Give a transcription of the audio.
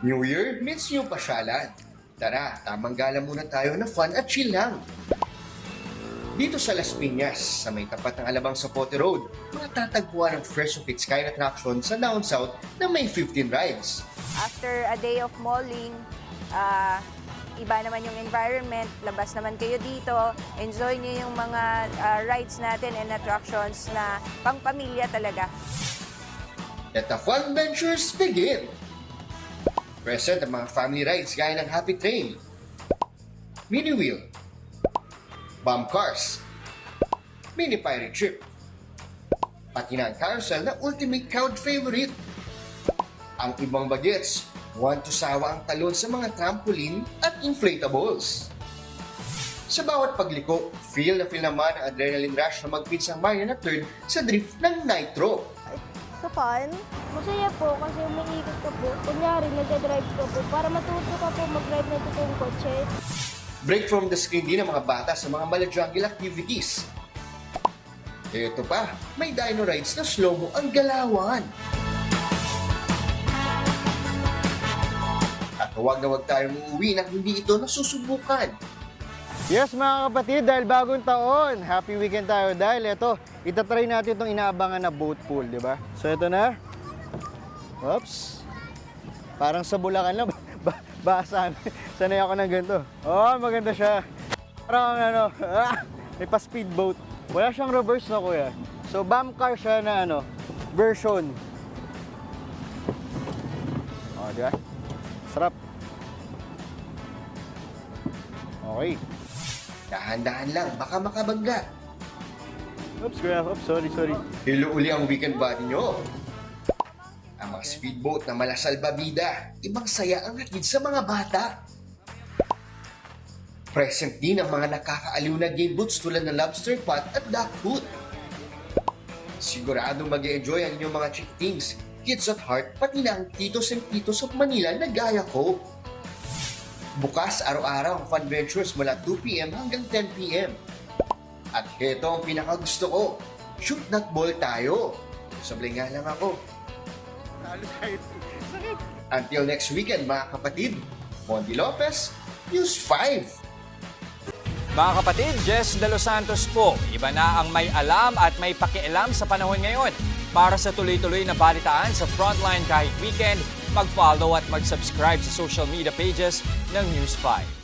New Year means new pasyalan. Tara, tamang gala muna tayo na fun at chill lang. Dito sa Las Piñas, sa may tapat ng Alabang Zapote Road, matatagpuan ang first of its kind attraction sa Down South na may 15 rides. After a day of malling, iba naman yung environment, labas naman kayo dito, enjoy niyo yung mga rides natin and attractions na pang-pamilya talaga. Let the fun ventures begin! Present ang mga family rides gaya ng Happy Train, Mini Wheel, Bomb Cars, Mini Pirate Trip, pati na ang carousel na ultimate crowd favorite. Ang ibang bagets, want to sawa ang talon sa mga trampoline at inflatables. Sa bawat pagliko, feel naman ang adrenaline rush na magpinsang Mario na third sa drift ng Nitro. Sa fun, masaya po kasi umiikot ka po. Kunyari, nagdadrive ka po para matuto ka po mag-drive na totoong kotse. Break from the screen din ang mga bata sa mga mala-jungle activities. Ito pa, may dino rides na slow-mo ang galawan. At huwag na huwag tayong uuwi nang hindi ito nasusubukan. Yes mga kapatid, dahil bagong taon, happy weekend tayo dahil ito, itatry natin itong inaabangan na boat pool, di ba? So ito na. Oops. Parang sa Bulacan lang, basa. Sanay ako ng ganito. Oh, maganda siya. Parang ano, may pa-speedboat. Wala siyang reverse na kuya. So bomb car siya na ano, version. Oh, di ba? Sarap. Okay. Dahan-dahan lang, baka makabangga. Oops, kuya. Oops, sorry. Hilo uli ang weekend body nyo. Ang mga speedboat na mala salbabida, ibang saya ang hatid sa mga bata. Present din ang mga nakakaaliw na game boats tulad ng lobster pot at duck food. Siguradong mag-e-enjoy ang inyong mga chickings, kids at heart, pati na ang titos and titos of Manila na gaya ko. Bukas araw-araw ang fun ventures mula 2 p.m. hanggang 10 p.m. At ito ang pinakagusto ko, shoot that ball tayo. Sablay nga lang ako. Until next weekend mga kapatid, Mondi Lopez, News 5. Mga kapatid, Jess De Los Santos po. Iba na ang may alam at may pakialam sa panahon ngayon. Para sa tuloy-tuloy na balitaan sa Frontline kahit weekend, mag-follow at mag-subscribe sa social media pages ng News 5.